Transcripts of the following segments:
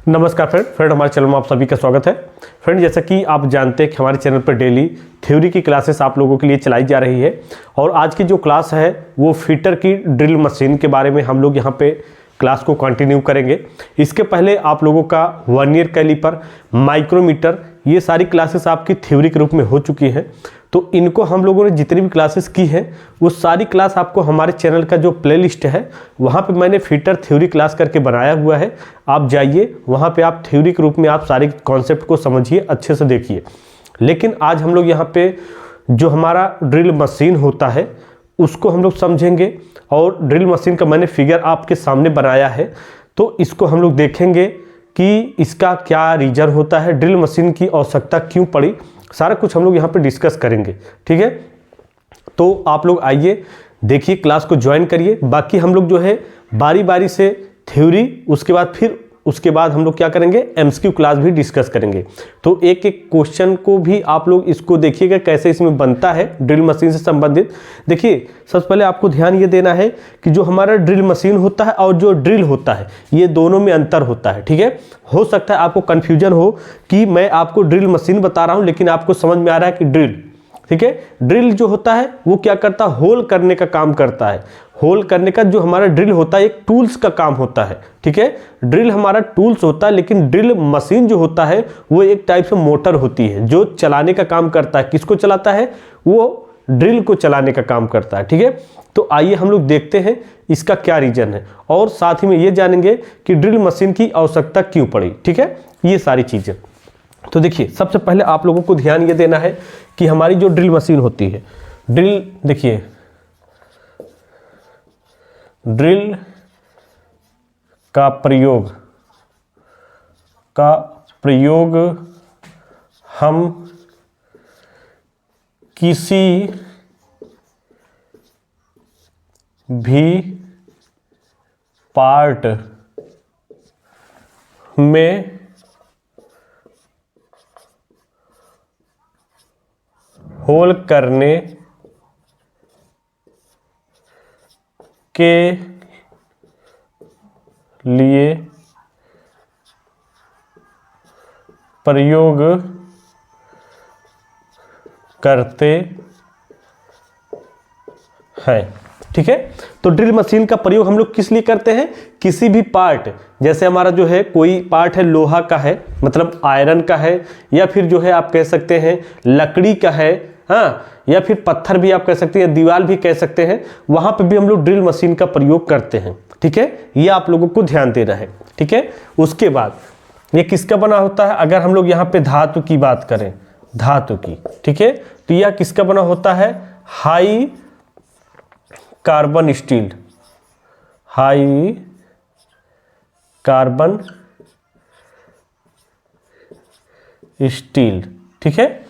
नमस्कार फ्रेंड हमारे चैनल में आप सभी का स्वागत है। फ्रेंड, जैसा कि आप जानते हैं कि हमारे चैनल पर डेली थ्योरी की क्लासेस आप लोगों के लिए चलाई जा रही है और आज की जो क्लास है वो फीटर की ड्रिल मशीन के बारे में हम लोग यहाँ पे क्लास को कंटिन्यू करेंगे। इसके पहले आप लोगों का वर्नियर कैलिपर, माइक्रोमीटर, ये सारी क्लासेस आपकी थ्योरी के रूप में हो चुकी हैं। तो इनको हम लोगों ने जितनी भी क्लासेस की हैं वो सारी क्लास आपको हमारे चैनल का जो प्लेलिस्ट है वहाँ पे मैंने फीटर थ्योरी क्लास करके बनाया हुआ है। आप जाइए वहाँ पे, आप थ्योरी के रूप में आप सारे कॉन्सेप्ट को समझिए, अच्छे से देखिए। लेकिन आज हम लोग यहाँ पे जो हमारा ड्रिल मशीन होता है उसको हम लोग समझेंगे और ड्रिल मशीन का मैंने फिगर आपके सामने बनाया है, तो इसको हम लोग देखेंगे कि इसका क्या रीज़न होता है, ड्रिल मशीन की आवश्यकता क्यों पड़ी, सारा कुछ हम लोग यहाँ पे डिस्कस करेंगे। ठीक है, तो आप लोग आइए, देखिए, क्लास को ज्वाइन करिए। बाकी हम लोग जो है बारी बारी से थ्योरी, उसके बाद हम लोग क्या करेंगे, एमसीक्यू क्लास भी डिस्कस करेंगे। तो एक एक क्वेश्चन को भी आप लोग इसको देखिएगा कैसे इसमें बनता है ड्रिल मशीन से संबंधित। देखिए, सबसे पहले आपको ध्यान ये देना है कि जो हमारा ड्रिल मशीन होता है और जो ड्रिल होता है ये दोनों में अंतर होता है। ठीक है, हो सकता है आपको कन्फ्यूजन हो कि मैं आपको ड्रिल मशीन बता रहा हूँ लेकिन आपको समझ में आ रहा है कि ड्रिल, ठीक है, ड्रिल जो होता है वो क्या करता है, होल करने का काम करता है। होल करने का जो हमारा ड्रिल होता है एक टूल्स का काम होता है। ठीक है, ड्रिल हमारा टूल्स होता है, लेकिन ड्रिल मशीन जो होता है वो एक टाइप से मोटर होती है जो चलाने का काम करता है। किसको चलाता है, वो ड्रिल को चलाने का काम करता है। ठीक है, तो आइए हम लोग देखते हैं इसका क्या रीजन है और साथ ही में ये जानेंगे कि ड्रिल मशीन की आवश्यकता क्यों पड़ी। ठीक है, ये सारी चीजें। तो देखिए, सबसे पहले आप लोगों को ध्यान ये देना है कि हमारी जो ड्रिल मशीन होती है, ड्रिल, देखिए, ड्रिल का प्रयोग हम किसी भी पार्ट में होल करने के लिए प्रयोग करते हैं। ठीक है, तो ड्रिल मशीन का प्रयोग हम लोग किस लिए करते हैं, किसी भी पार्ट, जैसे हमारा जो है कोई पार्ट है लोहा का है, मतलब आयरन का है, या फिर जो है आप कह सकते हैं लकड़ी का है, हाँ, या फिर पत्थर भी आप कह सकते हैं, दीवार भी कह सकते हैं, वहां पे भी हम लोग ड्रिल मशीन का प्रयोग करते हैं। ठीक है, ये आप लोगों को ध्यान देना है। ठीक है, उसके बाद ये किसका बना होता है, अगर हम लोग यहाँ पे धातु की बात करें, धातु की, ठीक है, तो यह किसका बना होता है, high carbon steel, high carbon steel. ठीक है,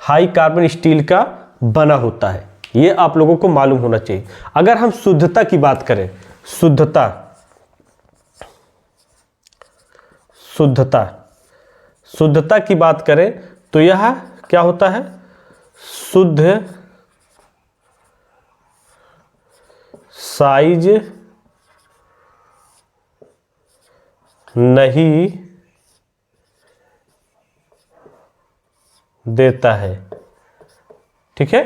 हाई कार्बन स्टील का बना होता है, ये आप लोगों को मालूम होना चाहिए। अगर हम शुद्धता की बात करें, शुद्धता की बात करें तो यह क्या होता है, शुद्ध साइज नहीं देता है। ठीक है,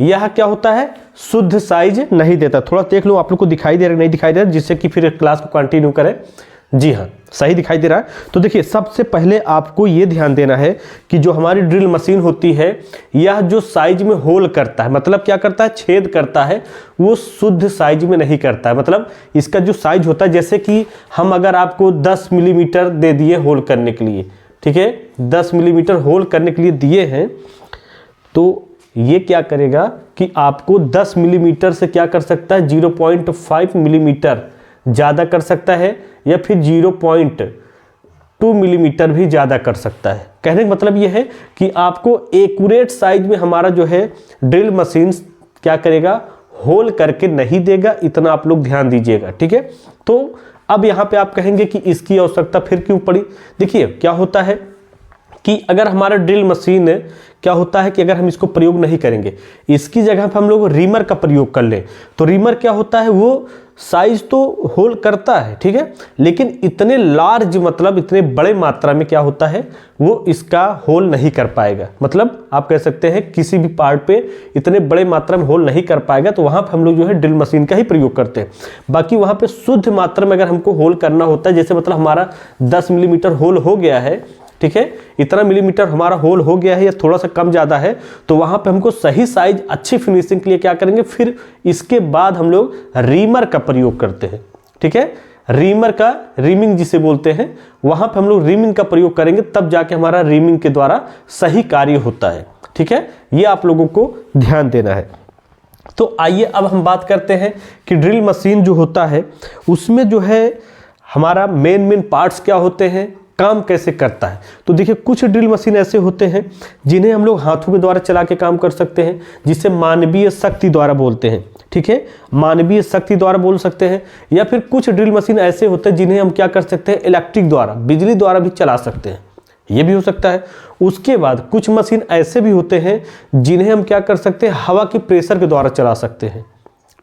यह क्या होता है, शुद्ध साइज नहीं देता। थोड़ा देख लो आप लोग को दिखाई दे रहा है, नहीं दिखाई दे रहा, जिससे कि फिर क्लास को कंटिन्यू करें। जी हाँ, सही दिखाई दे रहा है। तो देखिए, सबसे पहले आपको यह ध्यान देना है कि जो हमारी ड्रिल मशीन होती है यह जो साइज में होल करता है, मतलब क्या करता है, छेद करता है, वो शुद्ध साइज में नहीं करता है। मतलब इसका जो साइज होता है, जैसे कि हम अगर आपको 10 मिलीमीटर दे दिए होल करने के लिए, ठीक है, 10 मिलीमीटर होल करने के लिए दिए हैं, तो ये क्या करेगा कि आपको 10 मिलीमीटर से क्या कर सकता है, 0.5 मिलीमीटर ज़्यादा कर सकता है, या फिर 0.2 मिलीमीटर भी ज़्यादा कर सकता है। कहने का मतलब ये है कि आपको एक्यूरेट साइज में हमारा जो है ड्रिल मशीन क्या करेगा, होल करके नहीं देगा। इतना आप लोग ध्यान दीजिएगा। ठीक है, तो अब यहाँ पे आप कहेंगे कि इसकी आवश्यकता फिर क्यों पड़ी। देखिए, क्या होता है कि अगर हमारा ड्रिल मशीन क्या होता है कि अगर हम इसको प्रयोग नहीं करेंगे, इसकी जगह पर हम लोग रीमर का प्रयोग कर लें, तो रीमर क्या होता है, वो साइज तो होल करता है, ठीक है, लेकिन इतने लार्ज मतलब इतने बड़े मात्रा में क्या होता है वो इसका होल नहीं कर पाएगा। मतलब आप कह सकते हैं किसी भी पार्ट पे इतने बड़े मात्रा में होल नहीं कर पाएगा, तो वहां पे हम लोग जो है ड्रिल मशीन का ही प्रयोग करते हैं। बाकी वहां पे शुद्ध मात्रा में अगर हमको होल करना होता है, जैसे मतलब हमारा 10 मिलीमीटर होल हो गया है, ठीक है, इतना मिलीमीटर हमारा होल हो गया है या थोड़ा सा कम ज़्यादा है, तो वहाँ पे हमको सही साइज अच्छी फिनिशिंग के लिए क्या करेंगे, फिर इसके बाद हम लोग रीमर का प्रयोग करते हैं, ठीक है, रीमर का, रीमिंग जिसे बोलते हैं, वहाँ पे हम लोग रीमिंग का प्रयोग करेंगे, तब जाके हमारा रीमिंग के द्वारा सही कार्य होता है, ठीक है, ये आप लोगों को ध्यान देना है। तो आइए अब हम बात करते हैं कि ड्रिल मशीन जो होता है उसमें जो है हमारा मेन पार्ट्स क्या होते हैं, काम कैसे करता है। तो देखिए कुछ ड्रिल मशीन ऐसे होते हैं जिन्हें हम लोग हाथों के द्वारा चला के काम कर सकते हैं, जिसे मानवीय शक्ति द्वारा बोलते हैं, ठीक है, मानवीय शक्ति द्वारा बोल सकते हैं। या फिर कुछ ड्रिल मशीन ऐसे होते हैं जिन्हें हम क्या कर सकते हैं, इलेक्ट्रिक द्वारा, बिजली द्वारा भी चला सकते हैं, ये भी हो सकता है। उसके बाद कुछ मशीन ऐसे भी होते हैं जिन्हें हम क्या कर सकते हैं, हवा के प्रेशर के द्वारा चला सकते हैं,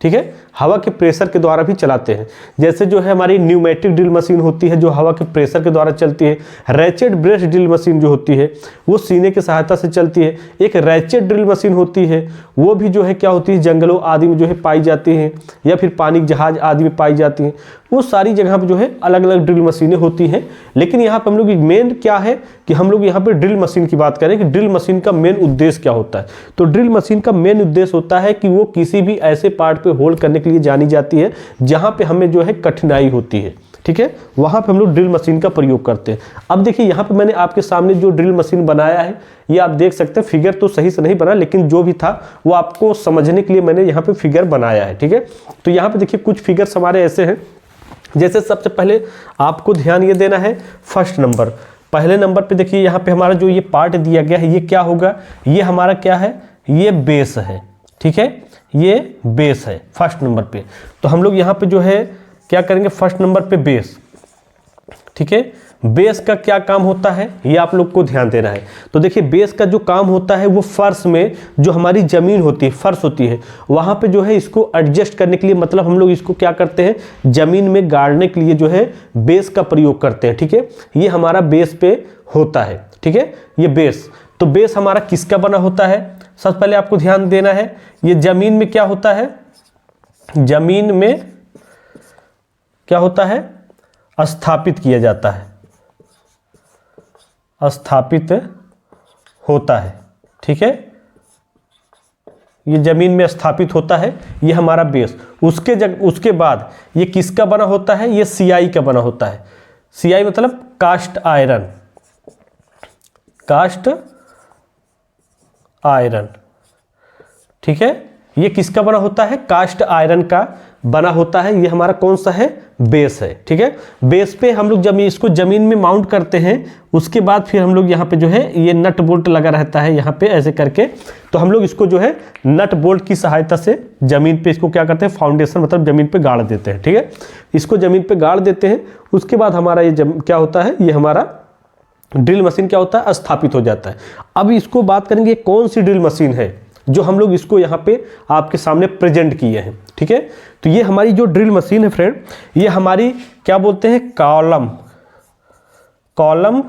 ठीक है, हवा के प्रेशर के द्वारा भी चलाते हैं। जैसे जो है हमारी न्यूमेटिक ड्रिल मशीन होती है जो हवा के प्रेशर के द्वारा चलती है। रैचेट ब्रेस्ट ड्रिल मशीन जो होती है वो सीने की सहायता से चलती है। एक रैचेट ड्रिल मशीन होती है वो भी जो है क्या होती है, जंगलों आदि में जो है पाई जाती हैं, या फिर पानी जहाज आदि में पाई जाती हैं। वो सारी जगह पर जो है अलग अलग ड्रिल मशीनें होती हैं। लेकिन यहाँ पर हम लोग मेन क्या है कि हम लोग यहाँ पे ड्रिल मशीन की बात करें कि ड्रिल मशीन का मेन उद्देश्य क्या होता है। तो ड्रिल मशीन का मेन उद्देश्य होता है कि वो किसी भी ऐसे पार्ट पे होल्ड करने के लिए जानी जाती है जहाँ पे हमें जो है कठिनाई होती है, ठीक है, वहाँ पे हम लोग ड्रिल मशीन का प्रयोग करते हैं। अब देखिए यहाँ पे मैंने आपके सामने जो ड्रिल मशीन बनाया है ये आप देख सकते हैं, फिगर तो सही से नहीं बना, लेकिन जो भी था वो आपको समझने के लिए मैंने यहाँ पे फिगर बनाया है, ठीक है। तो यहाँ पे देखिए कुछ फिगर्स हमारे ऐसे हैं। जैसे सबसे पहले आपको ध्यान ये देना है, फर्स्ट नंबर, पहले नंबर पे देखिए यहाँ पे हमारा जो ये पार्ट दिया गया है ये क्या होगा, ये हमारा क्या है, ये बेस है, ठीक है, ये बेस है फर्स्ट नंबर पे। तो हम लोग यहाँ पे जो है क्या करेंगे, फर्स्ट नंबर पे बेस, ठीक है। बेस का क्या काम होता है ये आप लोग को ध्यान देना है। तो देखिए बेस का जो काम होता है वो फर्श में जो हमारी ज़मीन होती है, फर्श होती है, वहाँ पे जो है इसको एडजस्ट करने के लिए, मतलब हम लोग इसको क्या करते हैं, ज़मीन में गाड़ने के लिए जो है बेस का प्रयोग करते हैं, ठीक है। ये हमारा बेस पे होता है, ठीक है, ये बेस। तो बेस हमारा किसका बना होता है, सबसे पहले आपको ध्यान देना है, ये ज़मीन में क्या होता है, ज़मीन में क्या होता है, स्थापित किया जाता है, स्थापित होता है, ठीक है, ये जमीन में स्थापित होता है, ये हमारा बेस। उसके बाद ये किसका बना होता है, ये सीआई का बना होता है। सीआई मतलब कास्ट आयरन, कास्ट आयरन, ठीक है, ये किसका बना होता है, कास्ट आयरन का बना होता है। ये हमारा कौन सा है, बेस है, ठीक है। बेस पे हम लोग जब इसको जमीन में माउंट करते हैं उसके बाद फिर हम लोग यहाँ पे जो है ये नट बोल्ट लगा रहता है यहाँ पे ऐसे करके, तो हम लोग इसको जो है नट बोल्ट की सहायता से जमीन पे इसको क्या करते हैं, फाउंडेशन मतलब जमीन पे गाड़ देते हैं, ठीक है। इसको जमीन पे गाड़ देते हैं, उसके बाद हमारा ये क्या होता है, ये हमारा ड्रिल मशीन क्या होता है, स्थापित हो जाता है। अब इसको बात करेंगे कौन सी ड्रिल मशीन है जो हम लोग इसको यहाँ पे आपके सामने प्रेजेंट किए हैं, ठीक है। तो ये हमारी जो ड्रिल मशीन है फ्रेंड, ये हमारी क्या बोलते हैं, कॉलम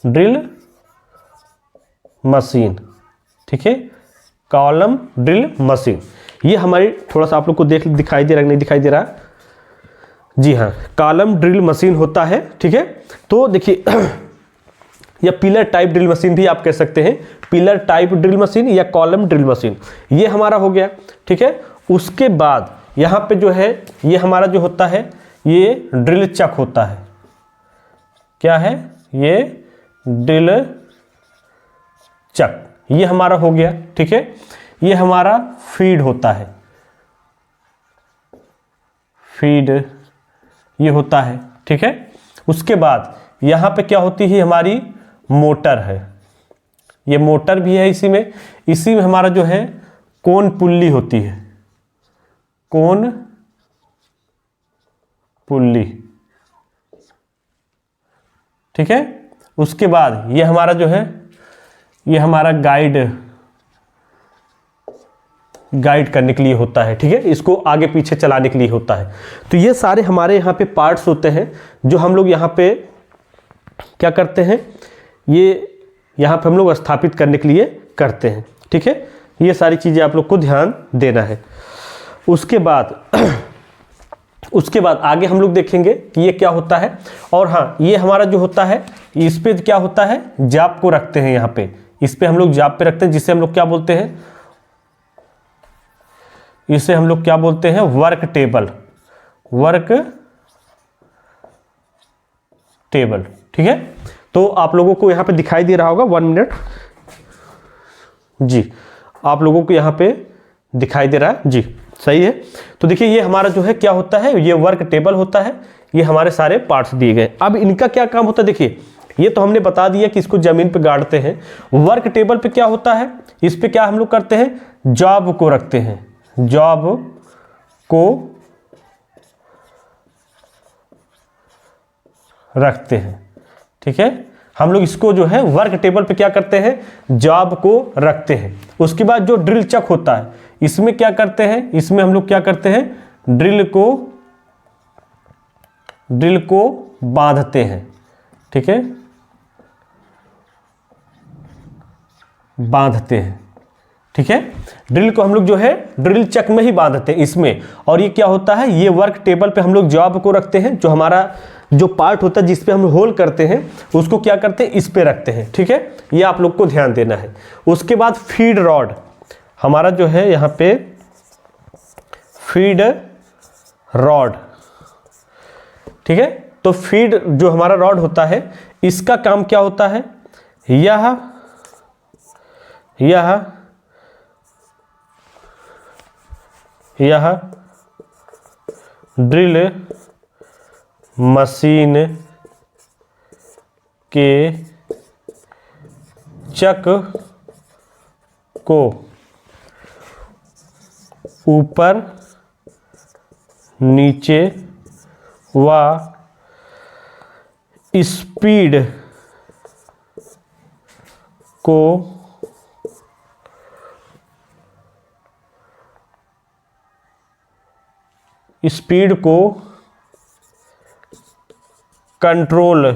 ड्रिल मशीन, ठीक है, कॉलम ड्रिल मशीन। ये हमारी, थोड़ा सा आप लोग को दिखाई दे रहा है, नहीं दिखाई दे रहा, जी हाँ, कॉलम ड्रिल मशीन होता है, ठीक है। तो देखिए या पिलर टाइप ड्रिल मशीन भी आप कह सकते हैं, पिलर टाइप ड्रिल मशीन या कॉलम ड्रिल मशीन, ये हमारा हो गया, ठीक है। उसके बाद यहाँ पे जो है ये हमारा जो होता है ये ड्रिल चक होता है, क्या है, ये ड्रिल चक, ये हमारा हो गया, ठीक है। ये हमारा फीड होता है, फीड ये होता है, ठीक है। उसके बाद यहाँ पे क्या होती है, हमारी मोटर है, ये मोटर भी है इसी में हमारा जो है कोन पुल्ली होती है, कोन पुल्ली, ठीक है। उसके बाद ये हमारा जो है ये हमारा गाइड गाइड करने के लिए होता है, ठीक है, इसको आगे पीछे चलाने के लिए होता है। तो ये सारे हमारे यहाँ पे पार्ट्स होते हैं जो हम लोग यहाँ पे क्या करते हैं, ये यहाँ पे हम लोग स्थापित करने के लिए करते हैं, ठीक है। ये सारी चीज़ें आप लोग को ध्यान देना है। उसके बाद आगे हम लोग देखेंगे कि ये क्या होता है। और हाँ, ये हमारा जो होता है इस पे क्या होता है, जाप को रखते हैं, यहाँ पे इस पे हम लोग जाप पे रखते हैं, जिसे हम लोग क्या बोलते हैं, इसे हम लोग क्या बोलते हैं, वर्क टेबल, ठीक है। तो आप लोगों को यहाँ पे दिखाई दे रहा होगा, 1 मिनट जी, आप लोगों को यहाँ पे दिखाई दे रहा है जी, सही है। तो देखिए ये हमारा जो है क्या होता है, ये वर्क टेबल होता है, ये हमारे सारे पार्ट्स दिए गए। अब इनका क्या काम होता है, देखिए ये तो हमने बता दिया कि इसको जमीन पे गाड़ते हैं। वर्क टेबल पे क्या होता है, इस पे क्या हम लोग करते हैं, जॉब को रखते हैं, जॉब को रखते हैं, ठीक है। हम लोग इसको जो है वर्क टेबल पे क्या करते हैं, जॉब को रखते हैं। उसके बाद जो ड्रिल चक होता है, इसमें क्या करते हैं, इसमें हम लोग क्या करते हैं, ड्रिल को बांधते हैं, ठीक है, बांधते हैं, ठीक है। ड्रिल को हम लोग जो है ड्रिल चक में ही बांधते हैं इसमें। और ये क्या होता है, ये वर्क टेबल पे हम लोग जॉब को रखते हैं, जो हमारा जो पार्ट होता है जिस पे हम होल करते हैं उसको क्या करते हैं, इस पे रखते हैं, ठीक है। ये आप लोग को ध्यान देना है। उसके बाद फीड रॉड, हमारा जो है यहाँ पे फीड रॉड, ठीक है। तो फीड जो हमारा रॉड होता है, इसका काम क्या होता है, यह ड्रिल मशीन के चक को ऊपर नीचे व स्पीड को कंट्रोल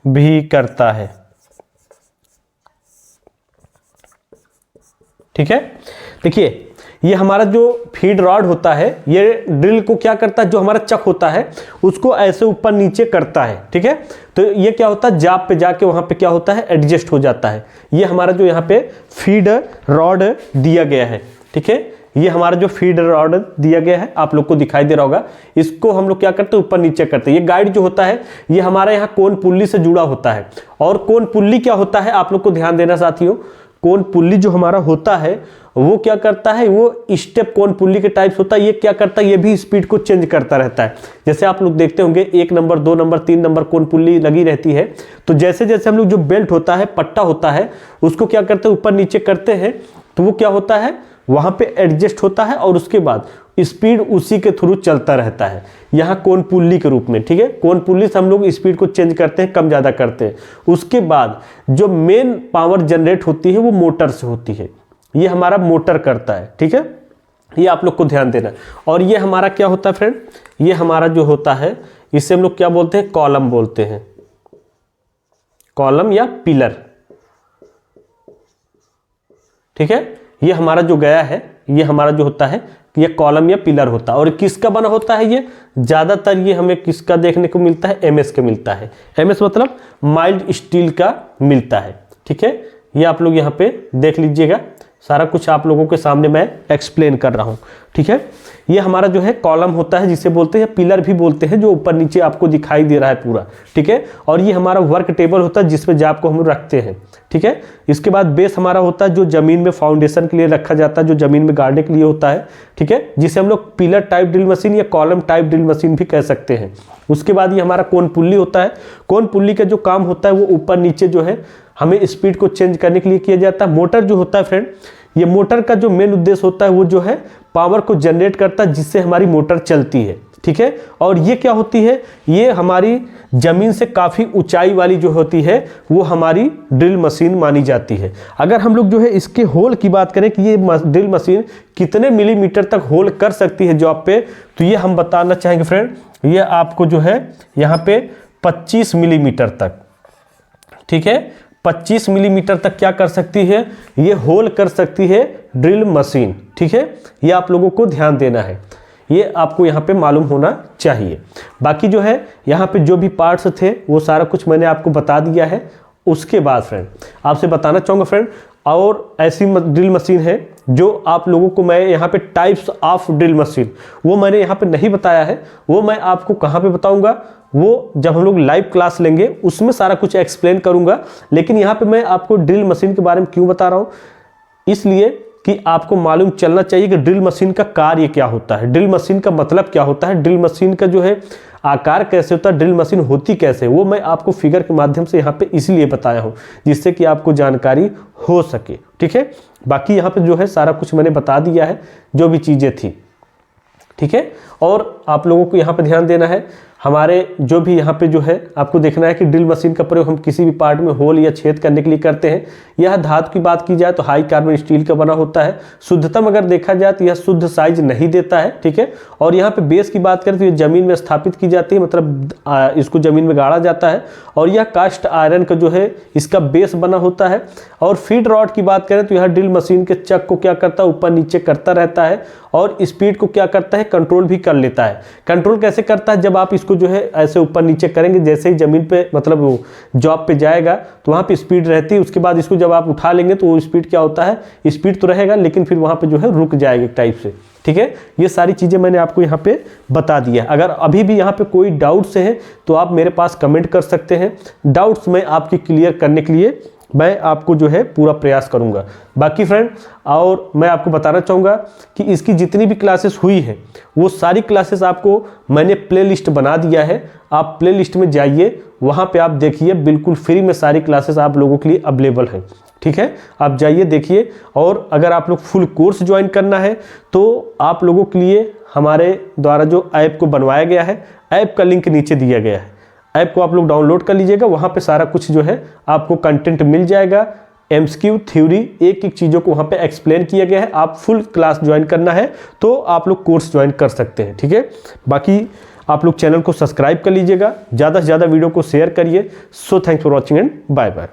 भी करता है, ठीक है। देखिए ये हमारा जो फीड रॉड होता है, ये ड्रिल को क्या करता है, जो हमारा चक होता है उसको ऐसे ऊपर नीचे करता है, ठीक है। तो ये क्या होता है, जाप पे जाके वहां पे क्या होता है, एडजस्ट हो जाता है। ये हमारा जो यहाँ पे फीड रॉड दिया गया है, ठीक है। ये हमारा जो फीड रॉड दिया गया है आप लोग को दिखाई दे रहा होगा, इसको हम लोग क्या करते हैं, ऊपर नीचे करते हैं। ये गाइड जो होता है ये हमारा यहाँ कोन पुल्ली से जुड़ा होता है। और कोन पुल्ली क्या होता है, आप लोग को ध्यान देना साथियों, कोन पुल्ली जो हमारा होता है वो क्या करता है, वो स्टेप कोन पुल्ली के टाइप्स होता है। ये क्या करता है, ये भी स्पीड को चेंज करता रहता है। जैसे आप लोग देखते होंगे 1 नंबर 2 नंबर 3 नंबर कोन पुल्ली लगी रहती है, तो जैसे जैसे हम लोग जो बेल्ट होता है, पट्टा होता है, उसको क्या करते हैं, ऊपर नीचे करते हैं, तो वो क्या होता है, वहां पे एडजस्ट होता है और उसके बाद स्पीड उसी के थ्रू चलता रहता है, यहाँ कोन पुल्ली के रूप में, ठीक है। कोन पुल्ली से हम लोग स्पीड को चेंज करते हैं, कम ज़्यादा करते हैं। उसके बाद जो मेन पावर जनरेट होती है वो मोटर से होती है, ये हमारा मोटर करता है, ठीक है। ये आप लोग को ध्यान देना। और ये हमारा क्या होता है फ्रेंड, ये हमारा जो होता है इसे हम लोग क्या बोलते हैं, कॉलम बोलते हैं, कॉलम या पिलर, ठीक है। ये हमारा जो गया है, ये हमारा जो होता है ये कॉलम या पिलर होता है। और किसका बना होता है, ये ज़्यादातर ये हमें किसका देखने को मिलता है, एमएस का मिलता है। एमएस मतलब माइल्ड स्टील का मिलता है, ठीक है। ये आप लोग यहाँ पे देख लीजिएगा, सारा कुछ आप लोगों के सामने मैं एक्सप्लेन कर रहा हूँ, ठीक है। ये हमारा जो है कॉलम होता है, जिसे बोलते हैं पिलर भी बोलते हैं, जो ऊपर नीचे आपको दिखाई दे रहा है पूरा, ठीक है। और ये हमारा वर्क टेबल होता है जिसमें जाप को हम रखते हैं, ठीक है। इसके बाद बेस हमारा होता है जो जमीन में फाउंडेशन के लिए रखा जाता है, जो जमीन में गाड़ने के लिए होता है, ठीक है, जिसे हम लोग पिलर टाइप ड्रिल मशीन या कॉलम टाइप ड्रिल मशीन भी कह सकते हैं। उसके बाद ये हमारा कोन पुल्ली होता है। कोन पुल्ली का जो काम होता है वो ऊपर नीचे जो है हमें स्पीड को चेंज करने के लिए किया जाता है। मोटर जो होता है फ्रेंड, ये मोटर का जो मेन उद्देश्य होता है वो जो है पावर को जनरेट करता है, जिससे हमारी मोटर चलती है। ठीक है। और ये क्या होती है, ये हमारी ज़मीन से काफ़ी ऊंचाई वाली जो होती है वो हमारी ड्रिल मशीन मानी जाती है। अगर हम लोग जो है इसके होल की बात करें कि ये ड्रिल मशीन कितने मिलीमीटर तक होल कर सकती है जॉब पे, तो ये हम बताना चाहेंगे फ्रेंड, ये आपको जो है यहाँ पे 25 मिलीमीटर तक, ठीक है, 25 मिलीमीटर तक क्या कर सकती है, ये होल कर सकती है ड्रिल मशीन, ठीक है। ये आप लोगों को ध्यान देना है, ये आपको यहाँ पे मालूम होना चाहिए। बाकी जो है यहाँ पे जो भी पार्ट्स थे वो सारा कुछ मैंने आपको बता दिया है। उसके बाद फ्रेंड आपसे बताना चाहूँगा फ्रेंड, और ऐसी ड्रिल मशीन है जो आप लोगों को मैं यहाँ पे टाइप्स ऑफ ड्रिल मशीन वो मैंने यहाँ पे नहीं बताया है, वो मैं आपको कहाँ पे बताऊँगा, वो जब हम लोग लाइव क्लास लेंगे उसमें सारा कुछ एक्सप्लेन करूँगा। लेकिन यहाँ पे मैं आपको ड्रिल मशीन के बारे में क्यों बता रहा हूँ, इसलिए कि आपको मालूम चलना चाहिए कि ड्रिल मशीन का कार्य क्या होता है, ड्रिल मशीन का मतलब क्या होता है, ड्रिल मशीन का जो है आकार कैसे होता है, ड्रिल मशीन होती कैसे, वो मैं आपको फिगर के माध्यम से यहाँ पे इसलिए बताया हूँ जिससे कि आपको जानकारी हो सके, ठीक है। बाकी यहाँ पे जो है सारा कुछ मैंने बता दिया है जो भी चीज़ें थी, ठीक है। और आप लोगों को यहाँ पे ध्यान देना है, हमारे जो भी यहाँ पे जो है आपको देखना है कि ड्रिल मशीन का प्रयोग हम किसी भी पार्ट में होल या छेद करने के लिए करते हैं। यह धातु की बात की जाए तो हाई कार्बन स्टील का बना होता है। शुद्धतम अगर देखा जाए तो यह शुद्ध साइज नहीं देता है, ठीक है। और यहाँ पे बेस की बात करें तो ये जमीन में स्थापित की जाती है, मतलब इसको जमीन में गाड़ा जाता है। और यह कास्ट आयरन का जो है इसका बेस बना होता है। और फीड रॉड की बात करें तो यह ड्रिल मशीन के चक को क्या करता है, ऊपर नीचे करता रहता है और स्पीड को क्या करता है, कंट्रोल भी कर लेता है। कंट्रोल कैसे करता है, जब आप इसको जो है ऐसे ऊपर नीचे करेंगे, जैसे ही जमीन पे मतलब वो जॉब पे जाएगा तो वहाँ पे स्पीड रहती है, उसके बाद इसको जब आप उठा लेंगे तो वो स्पीड क्या होता है, स्पीड तो रहेगा लेकिन फिर वहाँ पे जो है रुक जाएगा एक टाइप से, ठीक है। ये सारी चीज़ें मैंने आपको यहाँ पे बता दिया है। अगर अभी भी यहाँ पे कोई डाउट्स हैं तो आप मेरे पास कमेंट कर सकते हैं, डाउट्स मैं आपकी क्लियर करने के लिए मैं आपको जो है पूरा प्रयास करूंगा। बाकी फ्रेंड और मैं आपको बताना चाहूँगा कि इसकी जितनी भी क्लासेस हुई है वो सारी क्लासेस आपको मैंने प्लेलिस्ट बना दिया है, आप प्लेलिस्ट में जाइए, वहाँ पे आप देखिए, बिल्कुल फ्री में सारी क्लासेस आप लोगों के लिए अवेलेबल हैं, ठीक है। आप जाइए देखिए। और अगर आप लोग फुल कोर्स ज्वाइन करना है तो आप लोगों के लिए हमारे द्वारा जो ऐप को बनवाया गया है, ऐप का लिंक नीचे दिया गया है, ऐप को आप लोग डाउनलोड कर लीजिएगा। वहाँ पे सारा कुछ जो है आपको कंटेंट मिल जाएगा, एमसीक्यू थ्योरी एक एक चीज़ों को वहाँ पे एक्सप्लेन किया गया है। आप फुल क्लास ज्वाइन करना है तो आप लोग कोर्स ज्वाइन कर सकते हैं, ठीक है। बाकी आप लोग चैनल को सब्सक्राइब कर लीजिएगा, ज़्यादा से ज़्यादा वीडियो को शेयर करिए। So thanks for watching and bye bye.